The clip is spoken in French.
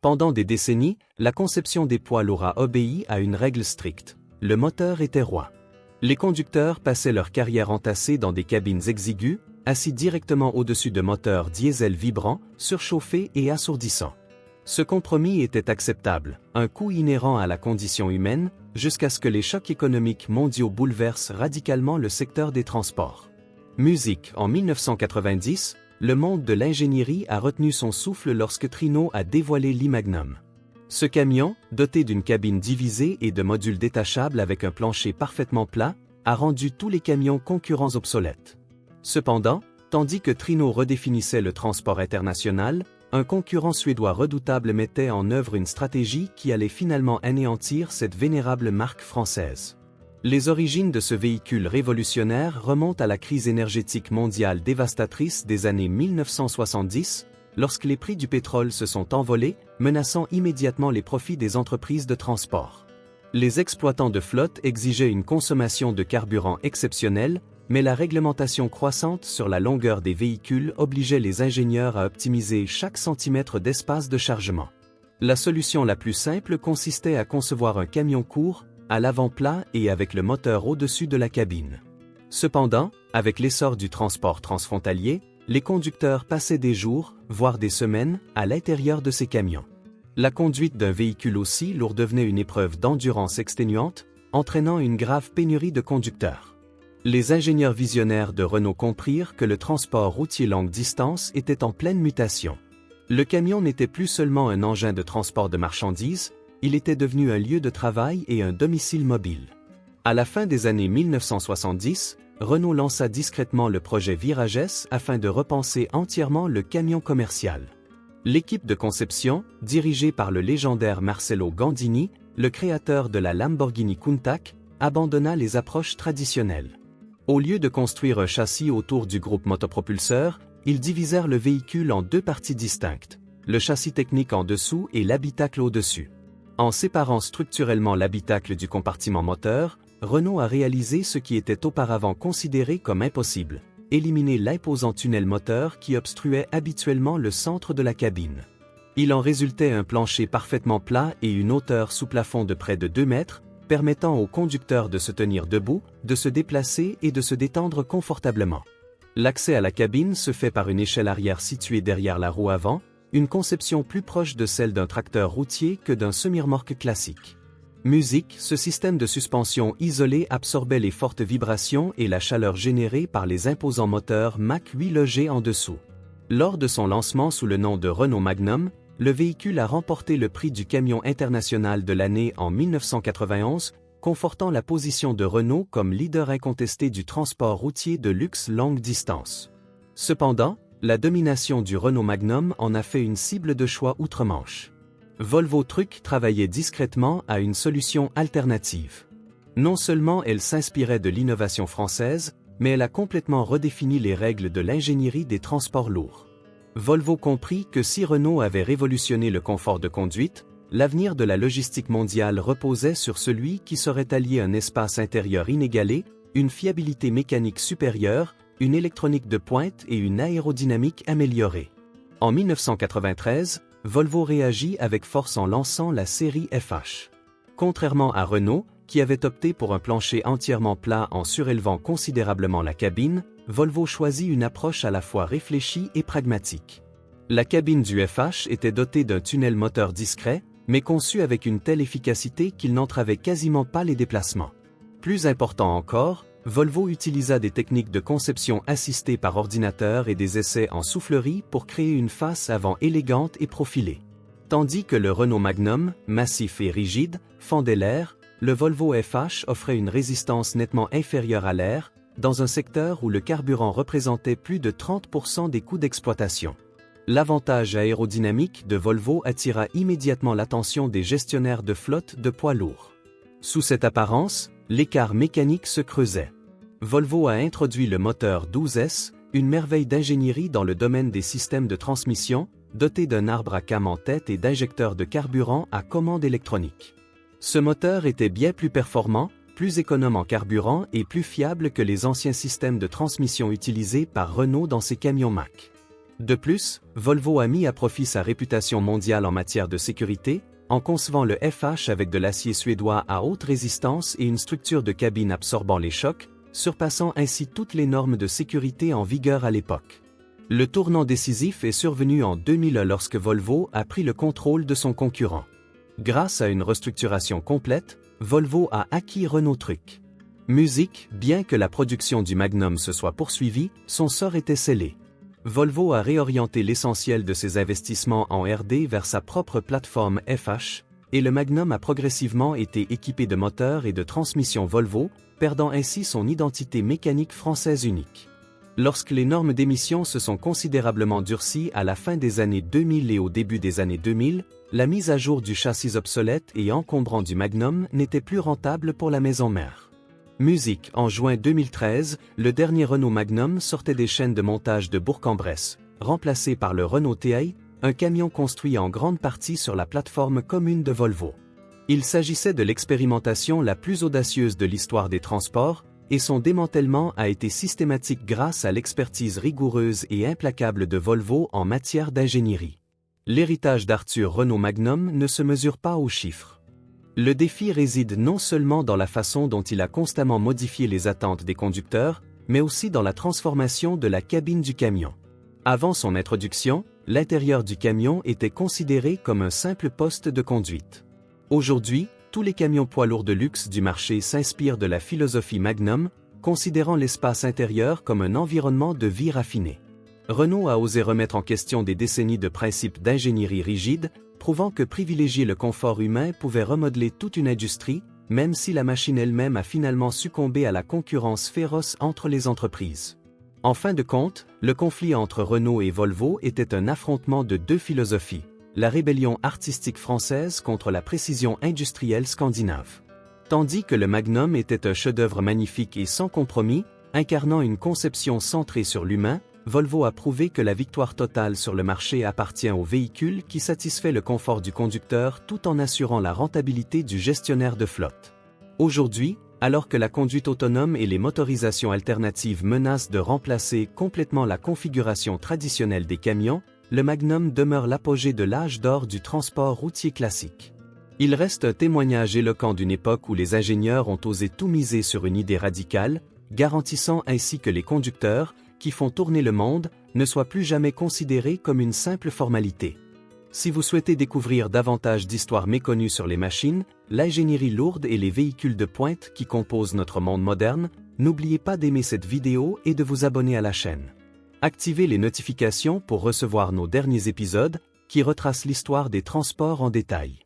Pendant des décennies, la conception des poids lourds a obéi à une règle stricte. Le moteur était roi. Les conducteurs passaient leur carrière entassés dans des cabines exiguës, assis directement au-dessus de moteurs diesel vibrants, surchauffés et assourdissants. Ce compromis était acceptable, un coût inhérent à la condition humaine, jusqu'à ce que les chocs économiques mondiaux bouleversent radicalement le secteur des transports. Musique. En 1990, le monde de l'ingénierie a retenu son souffle lorsque Trino a dévoilé l'e-Magnum. Ce camion, doté d'une cabine divisée et de modules détachables avec un plancher parfaitement plat, a rendu tous les camions concurrents obsolètes. Cependant, tandis que Trino redéfinissait le transport international, un concurrent suédois redoutable mettait en œuvre une stratégie qui allait finalement anéantir cette vénérable marque française. Les origines de ce véhicule révolutionnaire remontent à la crise énergétique mondiale dévastatrice des années 1970, lorsque les prix du pétrole se sont envolés, menaçant immédiatement les profits des entreprises de transport. Les exploitants de flotte exigeaient une consommation de carburant exceptionnelle, mais la réglementation croissante sur la longueur des véhicules obligeait les ingénieurs à optimiser chaque centimètre d'espace de chargement. La solution la plus simple consistait à concevoir un camion court, à l'avant plat et avec le moteur au-dessus de la cabine. Cependant, avec l'essor du transport transfrontalier, les conducteurs passaient des jours, voire des semaines, à l'intérieur de ces camions. La conduite d'un véhicule aussi lourd devenait une épreuve d'endurance exténuante, entraînant une grave pénurie de conducteurs. Les ingénieurs visionnaires de Renault comprirent que le transport routier longue distance était en pleine mutation. Le camion n'était plus seulement un engin de transport de marchandises, il était devenu un lieu de travail et un domicile mobile. À la fin des années 1970, Renault lança discrètement le projet Virage S afin de repenser entièrement le camion commercial. L'équipe de conception, dirigée par le légendaire Marcello Gandini, le créateur de la Lamborghini Countach, abandonna les approches traditionnelles. Au lieu de construire un châssis autour du groupe motopropulseur, ils divisèrent le véhicule en deux parties distinctes, le châssis technique en dessous et l'habitacle au-dessus. En séparant structurellement l'habitacle du compartiment moteur, Renault a réalisé ce qui était auparavant considéré comme impossible, éliminer l'imposant tunnel moteur qui obstruait habituellement le centre de la cabine. Il en résultait un plancher parfaitement plat et une hauteur sous plafond de près de 2 mètres, permettant aux conducteurs de se tenir debout, de se déplacer et de se détendre confortablement. L'accès à la cabine se fait par une échelle arrière située derrière la roue avant, une conception plus proche de celle d'un tracteur routier que d'un semi-remorque classique. Musique. Ce système de suspension isolée absorbait les fortes vibrations et la chaleur générée par les imposants moteurs Mach 8 logés en dessous. Lors de son lancement sous le nom de Renault Magnum, le véhicule a remporté le prix du camion international de l'année en 1991, confortant la position de Renault comme leader incontesté du transport routier de luxe longue distance. Cependant, la domination du Renault Magnum en a fait une cible de choix outre-Manche. Volvo Trucks travaillait discrètement à une solution alternative. Non seulement elle s'inspirait de l'innovation française, mais elle a complètement redéfini les règles de l'ingénierie des transports lourds. Volvo comprit que si Renault avait révolutionné le confort de conduite, l'avenir de la logistique mondiale reposait sur celui qui saurait allier un espace intérieur inégalé, une fiabilité mécanique supérieure, une électronique de pointe et une aérodynamique améliorée. En 1993, Volvo réagit avec force en lançant la série FH. Contrairement à Renault, qui avait opté pour un plancher entièrement plat en surélevant considérablement la cabine, Volvo choisit une approche à la fois réfléchie et pragmatique. La cabine du FH était dotée d'un tunnel moteur discret, mais conçu avec une telle efficacité qu'il n'entravait quasiment pas les déplacements. Plus important encore, Volvo utilisa des techniques de conception assistées par ordinateur et des essais en soufflerie pour créer une face avant élégante et profilée. Tandis que le Renault Magnum, massif et rigide, fendait l'air, le Volvo FH offrait une résistance nettement inférieure à l'air, dans un secteur où le carburant représentait plus de 30% des coûts d'exploitation. L'avantage aérodynamique de Volvo attira immédiatement l'attention des gestionnaires de flotte de poids lourds. Sous cette apparence, l'écart mécanique se creusait. Volvo a introduit le moteur 12S, une merveille d'ingénierie dans le domaine des systèmes de transmission, doté d'un arbre à cames en tête et d'injecteurs de carburant à commande électronique. Ce moteur était bien plus performant, plus économe en carburant et plus fiable que les anciens systèmes de transmission utilisés par Renault dans ses camions Mach. De plus, Volvo a mis à profit sa réputation mondiale en matière de sécurité, en concevant le FH avec de l'acier suédois à haute résistance et une structure de cabine absorbant les chocs, surpassant ainsi toutes les normes de sécurité en vigueur à l'époque. Le tournant décisif est survenu en 2000 lorsque Volvo a pris le contrôle de son concurrent. Grâce à une restructuration complète, Volvo a acquis Renault Trucks. Musique, bien que la production du Magnum se soit poursuivie, son sort était scellé. Volvo a réorienté l'essentiel de ses investissements en R&D vers sa propre plateforme FH, et le Magnum a progressivement été équipé de moteurs et de transmissions Volvo, perdant ainsi son identité mécanique française unique. Lorsque les normes d'émission se sont considérablement durcies à la fin des années 2000 et au début des années 2000, la mise à jour du châssis obsolète et encombrant du Magnum n'était plus rentable pour la maison mère. Musique. En juin 2013, le dernier Renault Magnum sortait des chaînes de montage de Bourg-en-Bresse, remplacé par le Renault TI, un camion construit en grande partie sur la plateforme commune de Volvo. Il s'agissait de l'expérimentation la plus audacieuse de l'histoire des transports, et son démantèlement a été systématique grâce à l'expertise rigoureuse et implacable de Volvo en matière d'ingénierie. L'héritage d'Arthur Renault Magnum ne se mesure pas aux chiffres. Le défi réside non seulement dans la façon dont il a constamment modifié les attentes des conducteurs, mais aussi dans la transformation de la cabine du camion. Avant son introduction, l'intérieur du camion était considéré comme un simple poste de conduite. Aujourd'hui, tous les camions poids lourds de luxe du marché s'inspirent de la philosophie Magnum, considérant l'espace intérieur comme un environnement de vie raffiné. Renault a osé remettre en question des décennies de principes d'ingénierie rigide, prouvant que privilégier le confort humain pouvait remodeler toute une industrie, même si la machine elle-même a finalement succombé à la concurrence féroce entre les entreprises. En fin de compte, le conflit entre Renault et Volvo était un affrontement de deux philosophies, la rébellion artistique française contre la précision industrielle scandinave. Tandis que le Magnum était un chef-d'œuvre magnifique et sans compromis, incarnant une conception centrée sur l'humain, Volvo a prouvé que la victoire totale sur le marché appartient au véhicule qui satisfait le confort du conducteur tout en assurant la rentabilité du gestionnaire de flotte. Aujourd'hui, alors que la conduite autonome et les motorisations alternatives menacent de remplacer complètement la configuration traditionnelle des camions, le Magnum demeure l'apogée de l'âge d'or du transport routier classique. Il reste un témoignage éloquent d'une époque où les ingénieurs ont osé tout miser sur une idée radicale, garantissant ainsi que les conducteurs, qui font tourner le monde, ne soient plus jamais considérés comme une simple formalité. Si vous souhaitez découvrir davantage d'histoires méconnues sur les machines, l'ingénierie lourde et les véhicules de pointe qui composent notre monde moderne, n'oubliez pas d'aimer cette vidéo et de vous abonner à la chaîne. Activez les notifications pour recevoir nos derniers épisodes, qui retracent l'histoire des transports en détail.